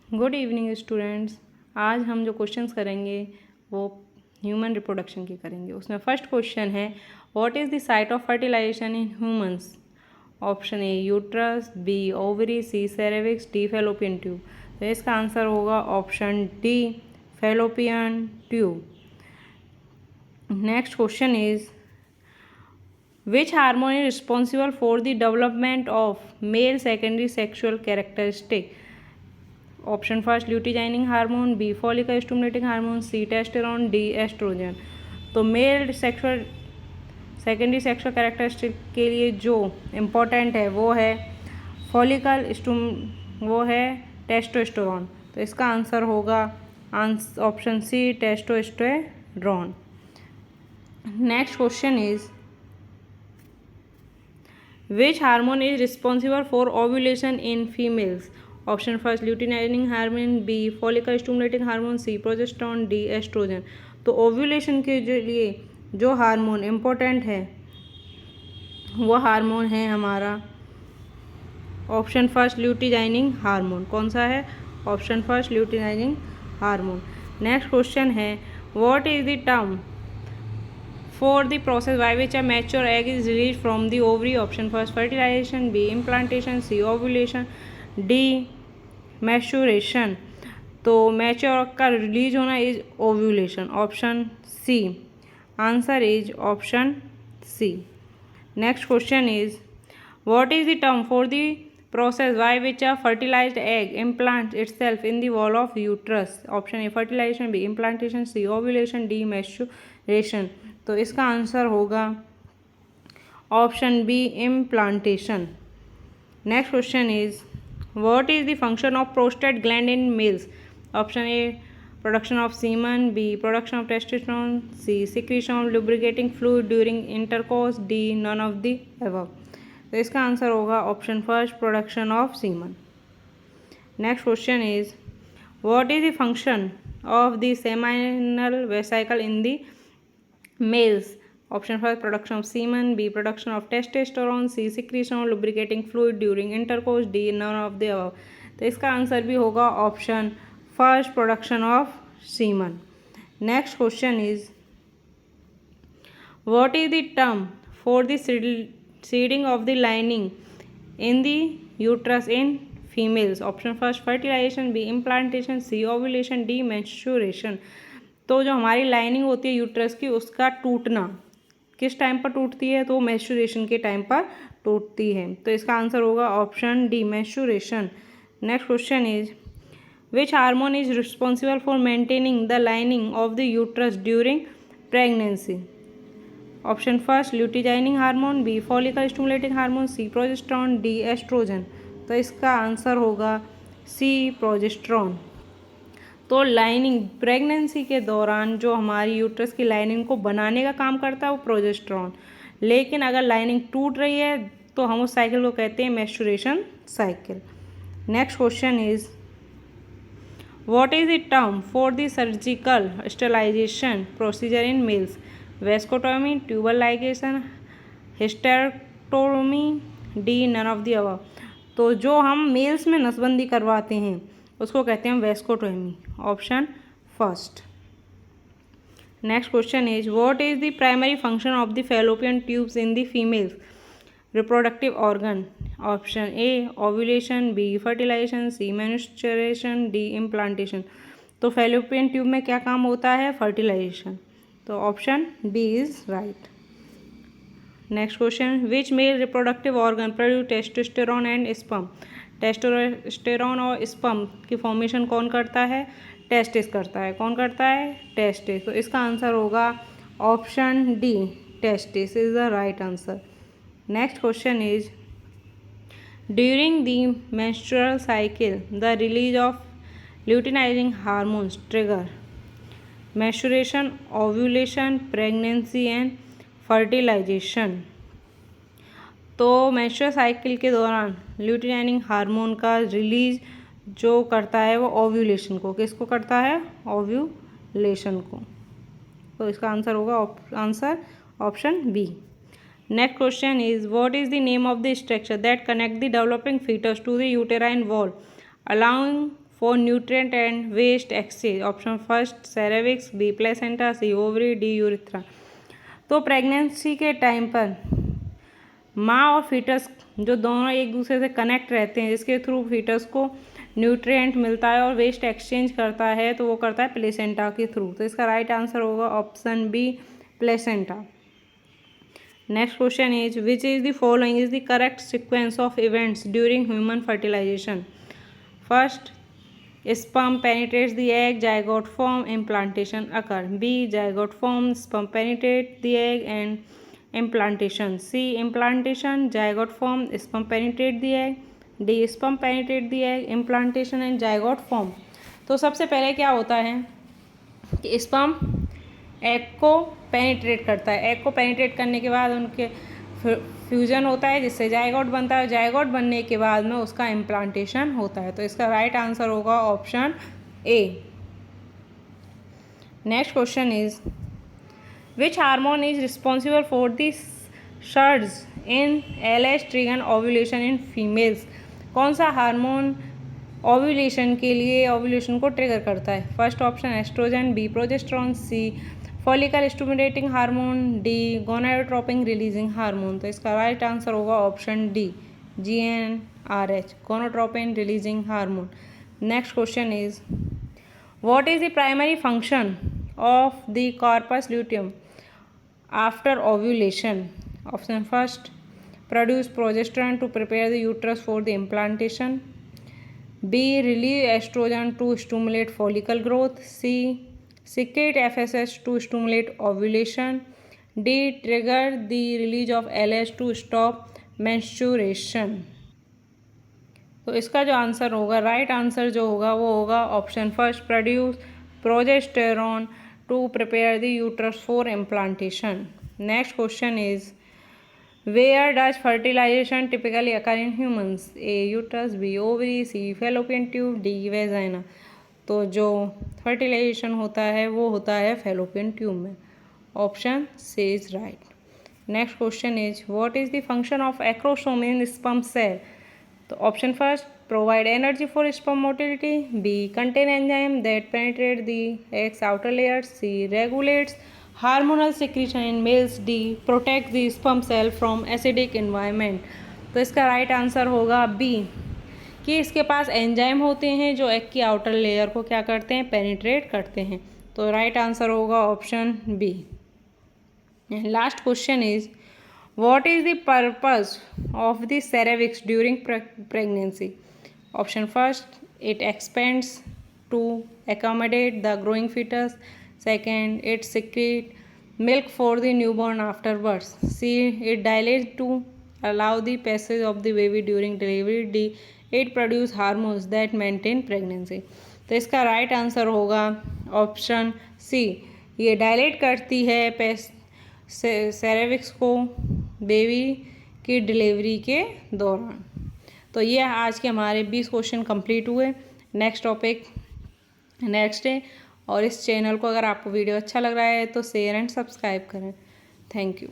Good evening students. आज हम जो क्वेश्चंस करेंगे वो ह्यूमन रिप्रोडक्शन के करेंगे। उसमें फर्स्ट क्वेश्चन है, what is the site of fertilisation in humans? Option A uterus, B ovary, C cervix, D Fallopian tube. तो इसका आंसर होगा option D Fallopian tube. Next question is, which hormone is responsible for the development of male secondary sexual characteristic? Option first luteinising hormone, B follicle stimulating hormone, C testosterone, D estrogen. तो male sexual secondary sexual characteristic के लिए जो important है वो है वो है testosterone. तो इसका आंसर होगा option C testosterone. Next question is, which hormone is responsible for ovulation in females? Option first luteinising hormone, B follicle stimulating hormone, C progesterone, D estrogen. तो ओव्यूलेशन के लिए जो हार्मोन इम्पोर्टेंट है वो hormone है हमारा option first luteinising hormone. कौन सा है? Option first luteinising hormone. Next question है, what is the term for the process by which a mature egg is released from the ovary? Option first fertilization, B implantation, C ovulation, D maturation। तो mature का release होना is ovulation. Option C, answer is option C. Next question is, what is the term for the process by which a fertilized egg implants itself in the wall of uterus? Option A fertilization, B implantation, C ovulation, D maturation। तो इसका answer होगा option B implantation. Next question is, what is the function of prostate gland in males? Option A production of semen, B production of testosterone, C secretion of lubricating fluid during intercourse, D none of the above. तो इसका answer होगा option first production of semen. Next question is, what is the function of the seminal vesicle in the males? Option first production of semen, B production of testosterone, C secretion of lubricating fluid during intercourse, D none of the above. तो इसका answer भी होगा option first production of semen. Next question is, what is the term for the shedding of the lining in the uterus in females? Option first fertilisation, B implantation, C ovulation, D menstruation. तो जो हमारी lining होती है uterus की उसका टूटना किस time पर टूटती है? तो मेंस्ट्रुएशन के टाइम पर टूटती है। तो इसका आंसर होगा option D menstruation. Next question is, which hormone is responsible for maintaining the lining of the uterus during pregnancy? Option first luteinising hormone, B follicle stimulating hormone, C progesterone, D estrogen. तो इसका answer होगा C progesterone. तो lining pregnancy के दौरान जो हमारी uterus की lining को बनाने का काम करता है वो प्रोजेस्टेरोन, लेकिन अगर लाइनिंग टूट रही है तो हम उस साइकिल को कहते हैं menstruation cycle. Next question is, what is the term for the surgical sterilisation procedure in males? Vasectomy, tubal ligation, hysterectomy, D none of the above. तो जो हम मेल्स में नसबंदी करवाते हैं उसको कहते हैं vasectomy. Option first. Next question is, what is the primary function of the Fallopian tubes in the females reproductive organ? Option A ovulation, B fertilisation, C menstruation, D implantation. तो फैलोपियन ट्यूब में क्या काम होता है? Fertilisation. तो option D is right. Next question, which male reproductive organ produce testosterone and sperm? Testosterone और sperm की formation कौन करता है? टेस्टिस करता है। कौन करता है? टेस्टिस। तो इसका आंसर होगा option D testis is the right answer. Next question is, during the menstrual cycle the release of luteinising hormones trigger menstruation, ovulation, pregnancy and fertilisation. तो मेंस्ट्रुअल साइकिल के दौरान ल्यूटिनाइनिंग हार्मोन का रिलीज जो करता है वो ओव्यूलेशन को, किसको करता है? ओव्यूलेशन को। तो इसका आंसर होगा option B. Next question is, what is the name of the structure that connect the developing foetus to the uterine wall allowing for nutrient and waste exchange. Option first cervix, B placenta, C ovary, D urethra. तो pregnancy के time पर माँ और foetus जो दोनों एक दूसरे से कनेक्ट रहते हैं, जिसके थ्रू फीटस को न्यूट्रिएंट मिलता है और वेस्ट एक्सचेंज करता है, तो वो करता है प्लेसेंटा के थ्रू। तो इसका राइट आंसर होगा option B placenta. Next question is which is the following is the correct sequence of events during human fertilisation. First, sperm penetrates the egg, zygote form, implantation occur. B, zygote form, sperm penetrate the egg and implantation. C, implantation, zygote form, sperm penetrate the egg. D, sperm penetrate the egg, implantation and zygote form. तो सबसे पहले क्या होता है कि sperm egg को penetrate करता है। एग को पेनिट्रेट करने के बाद उनके फ्यूजन होता है जिससे जायगोट बनता है। जायगोट बनने के बाद में उसका इम्प्लांटेशन होता है। तो इसका राइट आंसर होगा option A. Next question is which hormone is responsible for the surge in LH trigger ovulation in females. कौन सा हार्मोन ओव्यूलेशन के लिए ओव्यूलेशन को ट्रिगर करता है। First option estrogen, B progesterone, C follicle stimulating hormone, D gonadotropin releasing hormone. तो इसका right answer होगा option D GnRH gonadotropin releasing hormone. Next question is what is the primary function of the corpus luteum after ovulation. Option first produce progesterone to prepare the uterus for the implantation, B release estrogen to stimulate follicle growth, C secrete FSH to stimulate ovulation, D trigger the release of LH to stop menstruation। तो इसका जो answer होगा right answer जो होगा वो होगा option first produce progesterone to prepare the uterus for implantation. Next question is Where does fertilization typically occur in humans? A uterus, B ovary, C fallopian tube, D vagina। तो जो fertilisation होता है वो होता है फैलोपियन ट्यूब में। Option C is right. Next question is what is the function of acrosome in sperm cell. तो option first provide energy for sperm motility, B contain enzyme that penetrate the egg's outer layer, C regulates hormonal secretion in males, D protect the sperm cell from acidic environment. तो इसका right answer होगा B कि इसके पास enzyme होते हैं जो egg की outer layer को क्या करते हैं पेनिट्रेट करते हैं। तो राइट आंसर होगा option B. Last question is what is the purpose of the cervix during pregnancy. Option first it expands to accommodate the growing fetus, second it secrete milk for the newborn after birth, C it dilates to allow the passage of the baby during delivery, D it produce hormones that maintain pregnancy। तो इसका right answer होगा option सी, ये dilate करती है सेरेविक्स को baby की delivery के दौरान। तो ये आज के हमारे 20 क्वेश्चन कंप्लीट हुए। नेक्स्ट टॉपिक नेक्स्ट है। और इस चैनल को अगर आपको वीडियो अच्छा लग रहा है तो शेयर एंड सब्सक्राइब करें। Thank you.